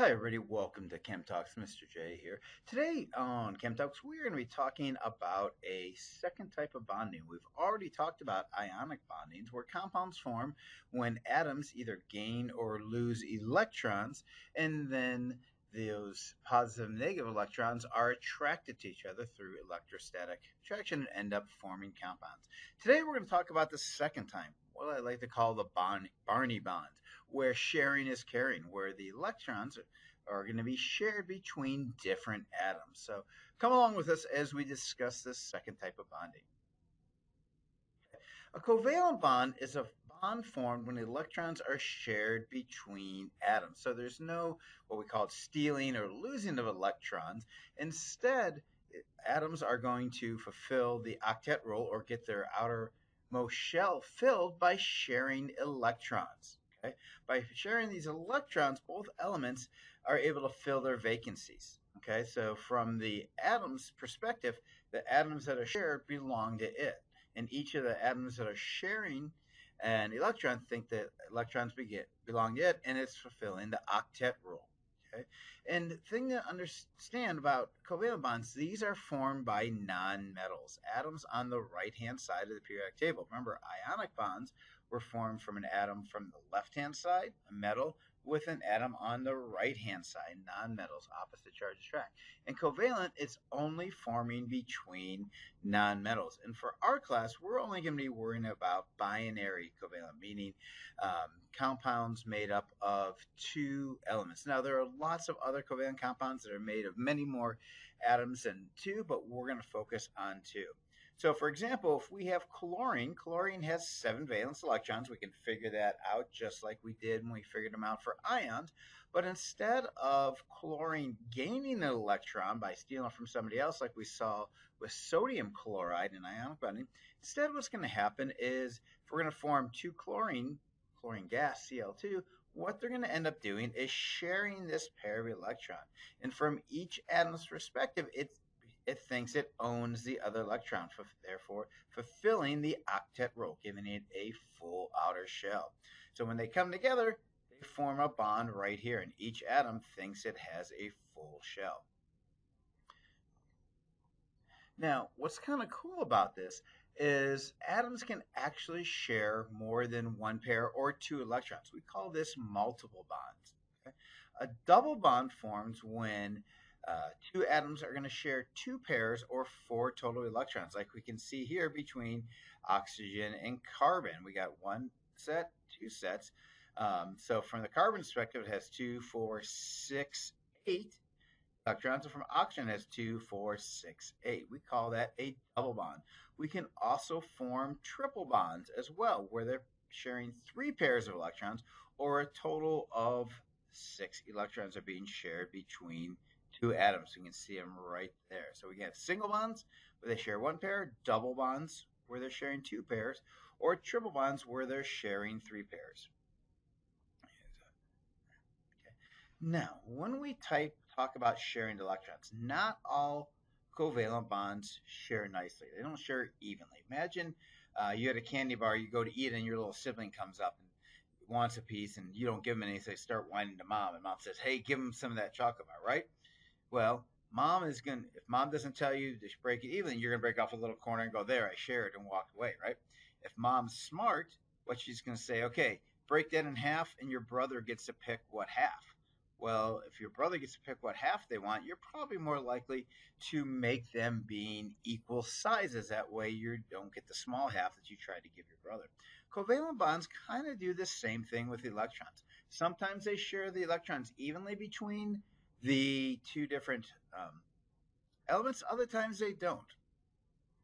Hi, everybody. Welcome to Chem Talks. Mr. J here. Today on Chem Talks, we're going to be talking about a second type of bonding. We've already talked about ionic bondings, where compounds form when atoms either gain or lose electrons, and then those positive and negative electrons are attracted to each other through electrostatic attraction and end up forming compounds. Today, we're going to talk about the second type, what I like to call the Barney bond, where sharing is caring, where the electrons are going to be shared between different atoms. So come along with us as we discuss this second type of bonding. A covalent bond is a bond formed when the electrons are shared between atoms. So there's no what we call stealing or losing of electrons. Instead, atoms are going to fulfill the octet rule or get their outermost shell filled by sharing electrons. Okay? By sharing these electrons, both elements are able to fill their vacancies. Okay, so from the atom's perspective, the atoms that are shared belong to it. And each of the atoms that are sharing an electron think that electrons belong to it, and it's fulfilling the octet rule. Okay? And the thing to understand about covalent bonds, these are formed by nonmetals, atoms on the right-hand side of the periodic table. Remember, ionic bonds were formed from an atom from the left-hand side, a metal, with an atom on the right-hand side, nonmetals, opposite charges attract. And covalent, it's only forming between nonmetals. And for our class, we're only going to be worrying about binary covalent, meaning compounds made up of two elements. Now, there are lots of other covalent compounds that are made of many more atoms than two, but we're going to focus on two. So, for example, if we have chlorine, chlorine has 7 valence electrons. We can figure that out just like we did when we figured them out for ions. But instead of chlorine gaining an electron by stealing from somebody else, like we saw with sodium chloride in ionic bonding, instead what's going to happen is if we're going to form two chlorine gas, Cl2, what they're going to end up doing is sharing this pair of electrons. And from each atom's perspective, it thinks it owns the other electron, therefore fulfilling the octet rule, giving it a full outer shell. So when they come together, they form a bond right here, and each atom thinks it has a full shell. Now, what's kind of cool about this is atoms can actually share more than one pair or two electrons. We call this multiple bonds. Okay? A double bond forms when two atoms are going to share two pairs or 4 total electrons, like we can see here between oxygen and carbon. We got 1 set, 2 sets. So from the carbon perspective, it has 2, 4, 6, 8 electrons. And from oxygen, it has 2, 4, 6, 8. We call that a double bond. We can also form triple bonds as well, where they're sharing 3 pairs of electrons, or a total of 6 electrons are being shared between 2 atoms. You can see them right there. So we have single bonds where they share 1 pair, double bonds where they're sharing 2 pairs, or triple bonds where they're sharing 3 pairs. Okay. Now, when we talk about sharing electrons, not all covalent bonds share nicely. They don't share evenly. Imagine you had a candy bar, you go to eat, and your little sibling comes up and wants a piece, and you don't give them any, so they start whining to mom, and mom says, hey, give them some of that chocolate bar, right? Well, if mom doesn't tell you to break it evenly, you're going to break off a little corner and go, there, I shared, and walk away, right? If mom's smart, what she's going to say, okay, break that in half, and your brother gets to pick what half. Well, if your brother gets to pick what half they want, you're probably more likely to make them being equal sizes. That way you don't get the small half that you tried to give your brother. Covalent bonds kind of do the same thing with electrons. Sometimes they share the electrons evenly between the two different elements. Other times they don't.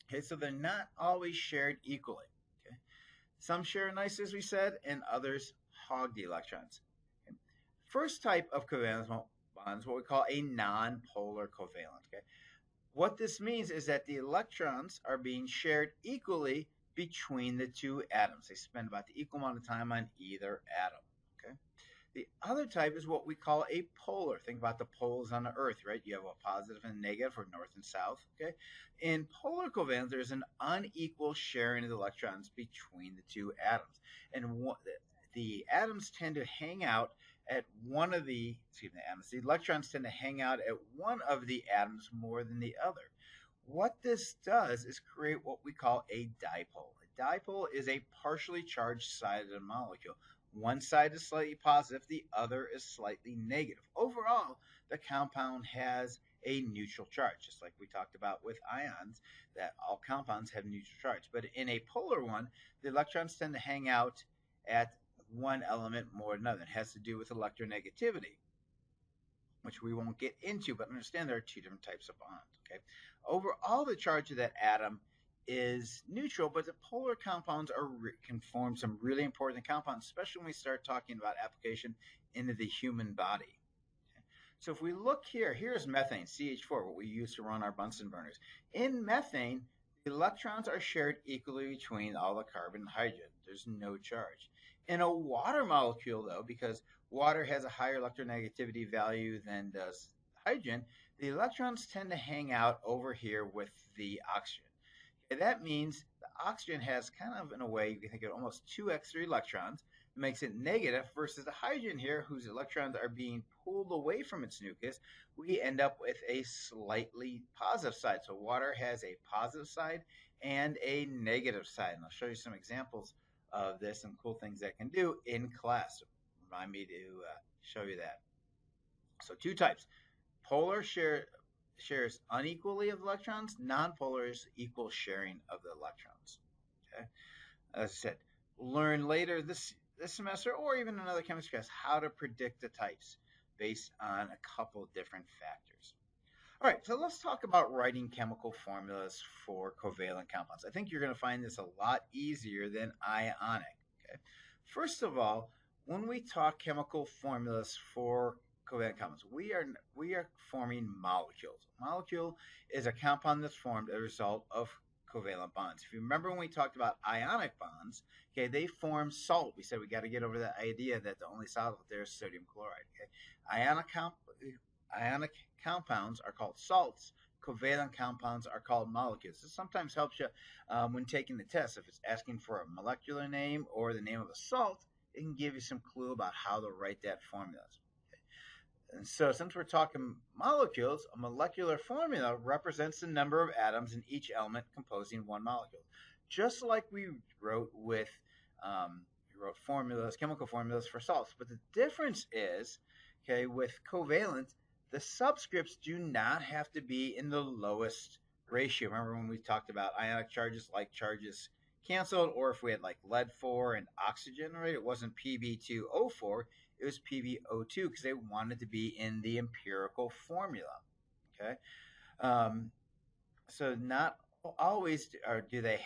Okay, so they're not always shared equally. Okay, some share nice, as we said, and others hog the electrons. Okay. First type of covalent bonds, what we call a non-polar covalent. Okay, what this means is that the electrons are being shared equally between the two atoms. They spend about the equal amount of time on either atom. Okay. The other type is what we call a polar. Think about the poles on the Earth, right? You have a positive and a negative, or north and south, okay? In polar covalent, there's an unequal sharing of the electrons between the two atoms. And the atoms tend to hang out at one of the, excuse me, atoms. The electrons tend to hang out at one of the atoms more than the other. What this does is create what we call a dipole. A dipole is a partially charged side of the molecule. One side is slightly positive, the other is slightly negative. Overall, the compound has a neutral charge, just like we talked about with ions, that all compounds have neutral charge. But in a polar one, the electrons tend to hang out at one element more than another. It has to do with electronegativity, which we won't get into, but understand there are two different types of bonds. Okay, overall, the charge of that atom is neutral, but the polar compounds can form some really important compounds, especially when we start talking about application into the human body. So if we look here, here's methane, CH4, what we use to run our Bunsen burners. In methane, the electrons are shared equally between all the carbon and hydrogen. There's no charge. In a water molecule, though, because water has a higher electronegativity value than does hydrogen, the electrons tend to hang out over here with the oxygen. Okay, that means the oxygen has kind of, in a way, you can think of almost two extra electrons. It makes it negative versus the hydrogen here, whose electrons are being pulled away from its nucleus. We end up with a slightly positive side. So water has a positive side and a negative side. And I'll show you some examples of this and cool things that can do in class. Remind me to show you that. So two types. Polar shares unequally of electrons. Nonpolar is equal sharing of the electrons. Okay, as I said, learn later this semester or even another chemistry class how to predict the types based on a couple different factors. All right, so let's talk about writing chemical formulas for covalent compounds. I think you're going to find this a lot easier than ionic. Okay, first of all, when we talk chemical formulas for covalent compounds, we are forming molecules. A molecule is a compound that's formed as a result of covalent bonds. If you remember when we talked about ionic bonds, okay, they form salt. We said we got to get over that idea that the only solvent there is sodium chloride. Okay, ionic compounds are called salts. Covalent compounds are called molecules. This sometimes helps you when taking the test. If it's asking for a molecular name or the name of a salt, it can give you some clue about how to write that formula. And so since we're talking molecules, a molecular formula represents the number of atoms in each element composing one molecule. Just like we wrote with formulas, chemical formulas for salts. But the difference is, okay, with covalent, the subscripts do not have to be in the lowest ratio. Remember when we talked about ionic charges, like charges canceled, or if we had like lead-4 and oxygen, right? It wasn't Pb2O4, it was PbO2 because they wanted to be in the empirical formula. Okay, so not always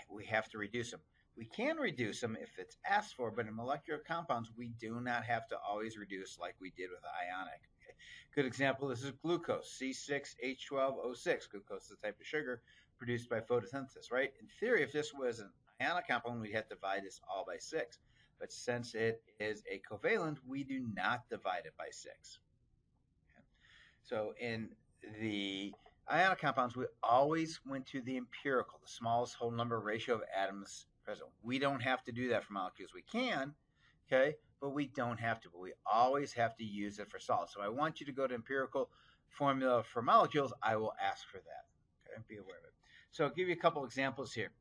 we have to reduce them. We can reduce them if it's asked for, but in molecular compounds, we do not have to always reduce like we did with ionic. Okay? Good example, this is glucose, C6H12O6. Glucose is a type of sugar produced by photosynthesis, right? In theory, if this was an ionic compound, we'd have to divide this all by 6. But since it is a covalent, we do not divide it by 6. Okay? So in the ionic compounds, we always went to the empirical, the smallest whole number ratio of atoms present. We don't have to do that for molecules. We can, okay, but we don't have to. But we always have to use it for salts. So I want you to go to empirical formula for molecules. I will ask for that. Okay, be aware of it. So I'll give you a couple examples here.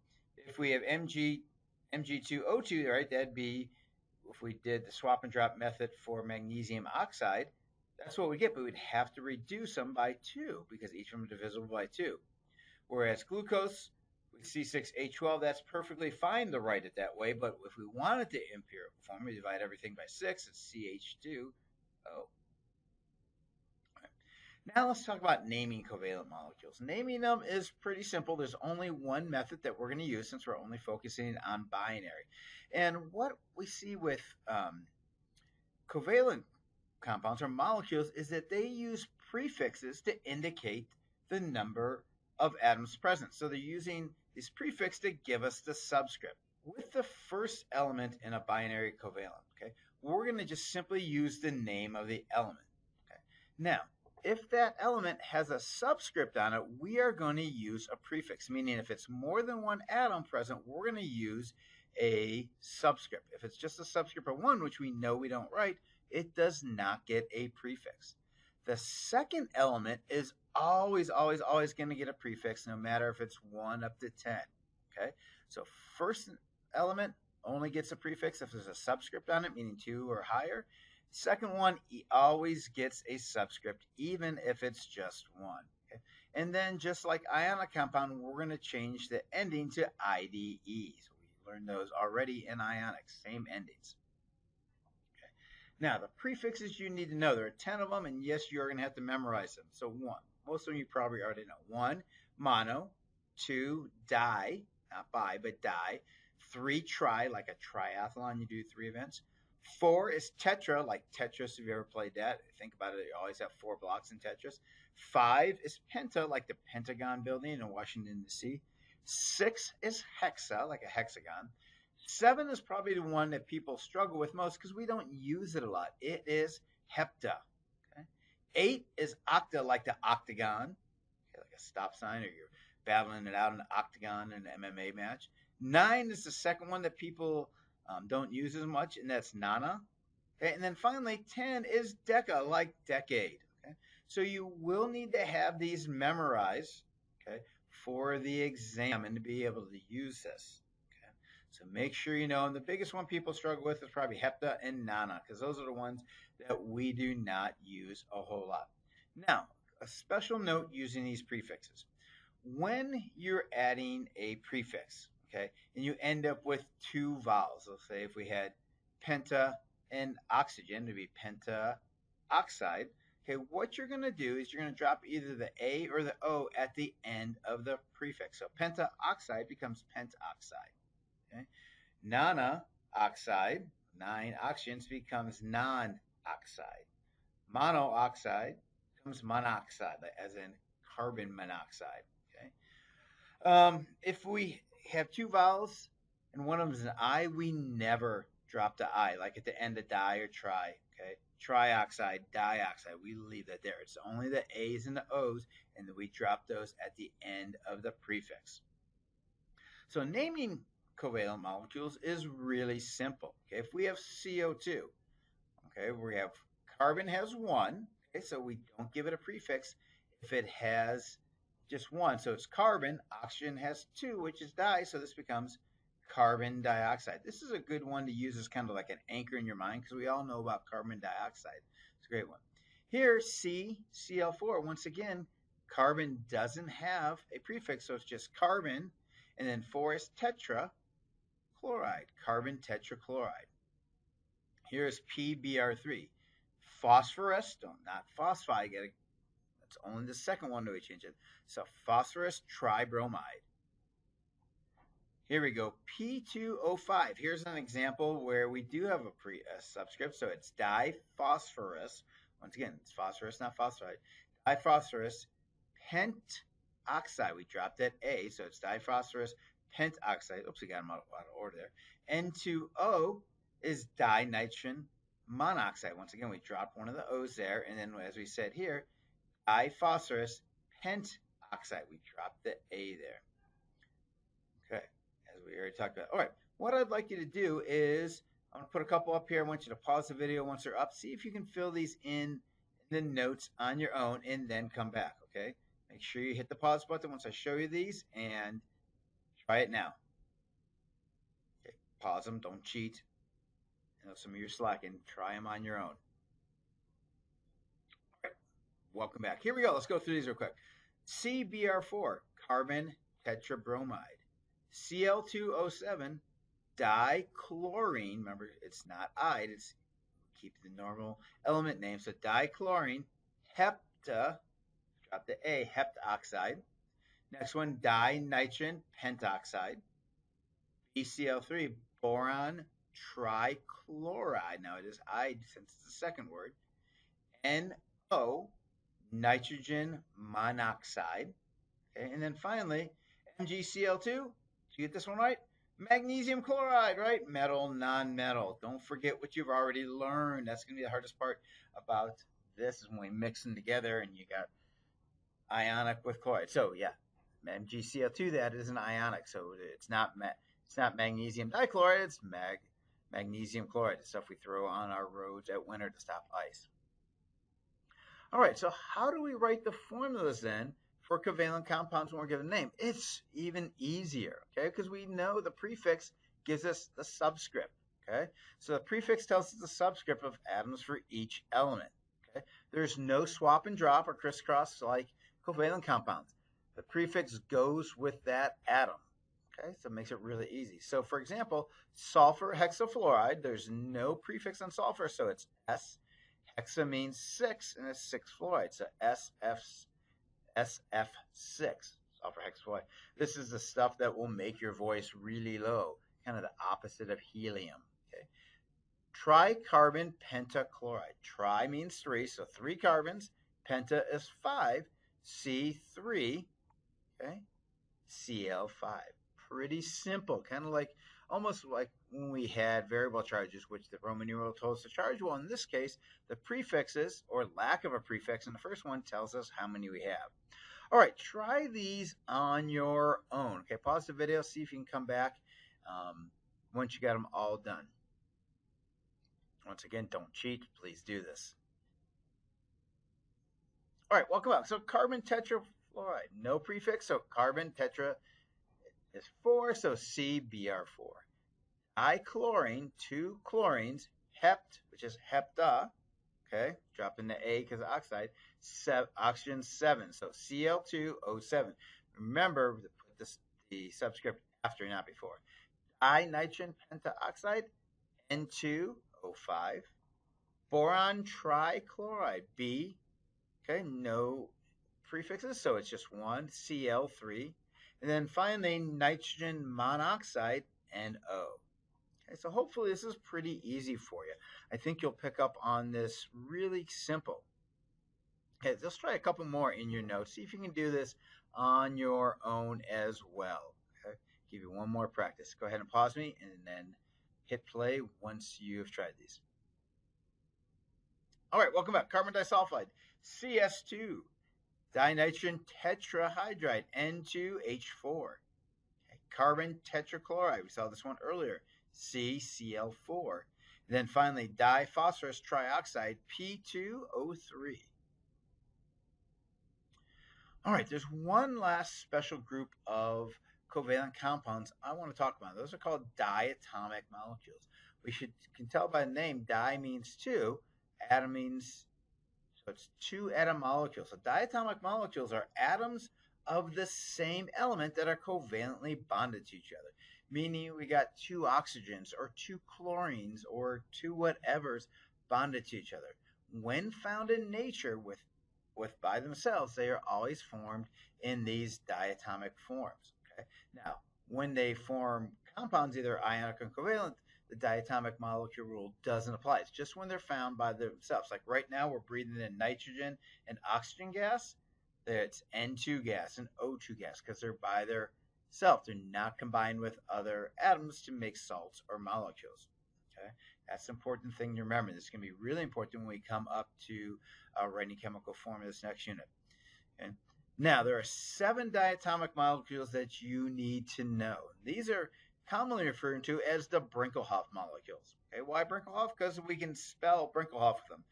If we have Mg2O2, right, that'd be, if we did the swap and drop method for magnesium oxide, that's what we get, but we'd have to reduce them by 2 because each of them is divisible by 2. Whereas glucose with C6H12, that's perfectly fine to write it that way, but if we wanted the empirical form, we divide everything by 6, it's CH2O. Now let's talk about naming covalent molecules. Naming them is pretty simple. There's only one method that we're going to use since we're only focusing on binary. And what we see with covalent compounds or molecules is that they use prefixes to indicate the number of atoms present. So they're using this prefix to give us the subscript. With the first element in a binary covalent, okay, we're going to just simply use the name of the element. Okay. Now, if that element has a subscript on it, we are going to use a prefix, meaning if it's more than one atom present, we're going to use a subscript. If it's just a subscript of 1, which we know we don't write, it does not get a prefix. The second element is always, always, always going to get a prefix, no matter if it's 1 up to 10. Okay, so first element only gets a prefix if there's a subscript on it, meaning 2 or higher. Second one always gets a subscript, even if it's just 1. Okay? And then, just like ionic compound, we're going to change the ending to IDE. So we learned those already in ionics, same endings. Okay. Now, the prefixes you need to know, there are 10 of them, and yes, you're going to have to memorize them. So 1, most of them you probably already know. 1, mono. 2, di, not bi, but di. 3, tri, like a triathlon, you do 3 events. 4 is tetra, like Tetris, if you ever played that. Think about it, you always have 4 blocks in Tetris. 5 is penta, like the Pentagon building in Washington, D.C. 6 is hexa, like a hexagon. 7 is probably the one that people struggle with most because we don't use it a lot. It is hepta. Okay? 8 is octa, like the octagon, okay, like a stop sign, or you're battling it out in the octagon in an MMA match. 9 is the second one that people don't use as much, and that's nana. Okay, and then finally, 10 is deca, like decade. Okay, so you will need to have these memorized, okay, for the exam and to be able to use this. Okay, so make sure you know. And the biggest one people struggle with is probably hepta and nana, because those are the ones that we do not use a whole lot. Now, a special note using these prefixes. When you're adding a prefix, okay, and you end up with 2 vowels, let's say if we had penta and oxygen, it'd be pentaoxide. Okay, what you're going to do is you're going to drop either the A or the O at the end of the prefix. So pentaoxide becomes pentoxide. Okay, nana-oxide, 9 oxygens, becomes non-oxide. Monoxide becomes monoxide, as in carbon monoxide. If we have 2 vowels and one of them is an I, we never drop the I, like at the end of di or tri. Okay, trioxide, dioxide, we leave that there. It's only the A's and the O's, and then we drop those at the end of the prefix. So naming covalent molecules is really simple. Okay, if we have CO2, okay, we have carbon has 1. Okay, so we don't give it a prefix if it has just 1. So it's carbon. Oxygen has 2, which is di. So this becomes carbon dioxide. This is a good one to use as kind of like an anchor in your mind because we all know about carbon dioxide. It's a great one. Here, CCl4. Once again, carbon doesn't have a prefix, so it's just carbon. And then 4 is tetrachloride, carbon tetrachloride. Here's PBr3. Phosphorus, not phosphide, that's only the second one that we change it. So phosphorus tribromide. Here we go, P2O5. Here's an example where we do have a subscript. So it's diphosphorus. Once again, it's phosphorus, not phosphide. Diphosphorus pentoxide. We dropped that A, so it's diphosphorus pentoxide. Oops, we got them out of order there. N2O is dinitrogen monoxide. Once again, we dropped one of the O's there. And then, as we said here, diphosphorus pentoxide. We dropped the A there. Okay, as we already talked about. All right, what I'd like you to do is, I'm going to put a couple up here. I want you to pause the video once they're up. See if you can fill these in the notes on your own and then come back, okay? Make sure you hit the pause button once I show you these and try it now. Okay, pause them, don't cheat. I know some of you are slacking. Try them on your own. All right, welcome back. Here we go. Let's go through these real quick. CBr4, carbon tetrabromide. Cl2O7, dichlorine. Remember, it's not ide. It's keep the normal element name. So dichlorine, hepta, drop the A, heptoxide. Next one, dinitrogen pentoxide. BCl3, boron trichloride. Now it is ide since it's the second word. NO, nitrogen monoxide. Okay, and then finally, MgCl2. Did you get this one right? Magnesium chloride, right? Metal, non-metal. Don't forget what you've already learned. That's going to be the hardest part about this is when we mix them together and you got ionic with chloride. So yeah, MgCl2, that is an ionic. So it's not magnesium dichloride, it's Magnesium chloride, the stuff we throw on our roads at winter to stop ice. All right, so how do we write the formulas then for covalent compounds when we're given a name? It's even easier, okay, because we know the prefix gives us the subscript, okay? So the prefix tells us the subscript of atoms for each element, okay? There's no swap and drop or crisscross like covalent compounds. The prefix goes with that atom, okay? So it makes it really easy. So for example, sulfur hexafluoride, there's no prefix on sulfur, so it's S. Hexa means 6, and it's 6 fluoride. So SF6, sulfur hexafluoride. This is the stuff that will make your voice really low, kind of the opposite of helium. Okay. Tricarbon pentachloride. Tri means 3, so 3 carbons. Penta is 5. C3, okay, Cl5. Pretty simple, kind of like almost like when we had variable charges, which the Roman numeral told us to charge. Well, in this case, the prefixes or lack of a prefix in the first one tells us how many we have. All right, try these on your own. Okay, pause the video, see if you can come back once you got them all done. Once again, don't cheat. Please do this. All right, welcome back. So carbon tetrafluoride, no prefix, so carbon tetra is 4, so CBr4. Dichlorine, 2 chlorines, hept, which is hepta, okay, drop in the A because of oxide, oxygen 7, so Cl2O7. Remember to put the subscript after, not before. Dinitrogen pentaoxide, N2O5. Boron trichloride, B, okay, no prefixes, so it's just 1, Cl3. And then finally, nitrogen monoxide, NO. Okay, so hopefully this is pretty easy for you. I think you'll pick up on this really simple. Okay, let's try a couple more in your notes. See if you can do this on your own as well. Okay, give you one more practice. Go ahead and pause me and then hit play once you've tried these. All right, welcome back. Carbon disulfide, CS2. Dinitrogen tetrahydride, N2H4. Okay, carbon tetrachloride, we saw this one earlier, CCl4. And then finally, diphosphorus trioxide, P2O3. All right, there's one last special group of covalent compounds I want to talk about. Those are called diatomic molecules. Can tell by the name, di means 2, atom means, so it's 2 atom molecules. So diatomic molecules are atoms of the same element that are covalently bonded to each other, meaning we got 2 oxygens or 2 chlorines or 2 whatevers bonded to each other. When found in nature with by themselves, they are always formed in these diatomic forms. Okay. Now, when they form compounds, either ionic or covalent, the diatomic molecule rule doesn't apply. It's just when they're found by themselves. Like right now, we're breathing in nitrogen and oxygen gas. It's N2 gas and O2 gas because they're by themselves. They're not combined with other atoms to make salts or molecules. Okay, that's an important thing to remember. This is going to be really important when we come up to writing chemical formulas next unit. Okay. Now, there are 7 diatomic molecules that you need to know. These are commonly referred to as the Brinkelhoff molecules. Okay, why Brinkelhoff? Because we can spell Brinkelhoff with them.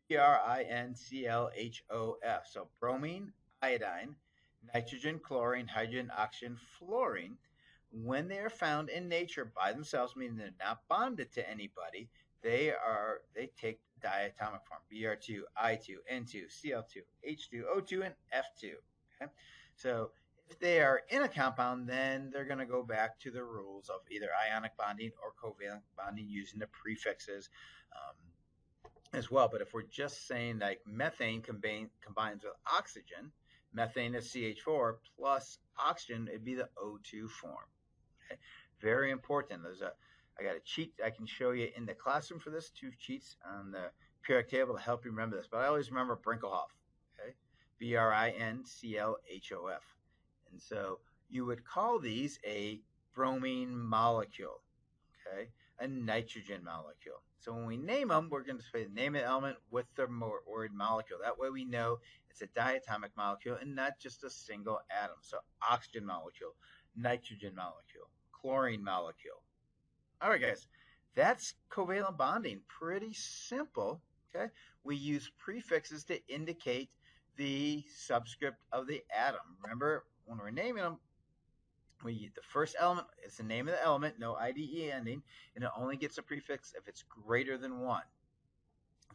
Brinklhof. So bromine, iodine, nitrogen, chlorine, hydrogen, oxygen, fluorine. When they are found in nature by themselves, meaning they're not bonded to anybody, they take diatomic form. Br2, I2, N2, Cl2, H2, O2, and F2. Okay? So if they are in a compound, then they're going to go back to the rules of either ionic bonding or covalent bonding using the prefixes as well. But if we're just saying like methane combines with oxygen, methane is CH4 plus oxygen, it'd be the O2 form. Okay? Very important. I got a cheat I can show you in the classroom for this, 2 cheats on the periodic table to help you remember this. But I always remember Brinkelhoff, okay? Brinchlhof. And so you would call these a bromine molecule, okay? A nitrogen molecule. So when we name them, we're going to say the name of the element with the word molecule. That way we know it's a diatomic molecule and not just a single atom. So oxygen molecule, nitrogen molecule, chlorine molecule. All right, guys, That's covalent bonding. Pretty simple. Okay. We use prefixes to indicate the subscript of the atom. Remember, when we're naming them, the first element is the name of the element, no IDE ending, and it only gets a prefix if it's greater than one.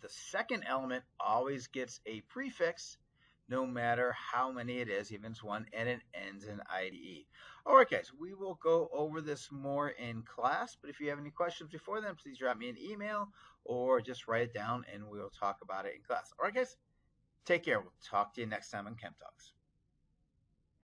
The second element always gets a prefix, no matter how many it is, even if it's one, and it ends in IDE. All right, guys, we will go over this more in class, but if you have any questions before then, please drop me an email or just write it down and we'll talk about it in class. All right, guys, take care. We'll talk to you next time on Chem Talks.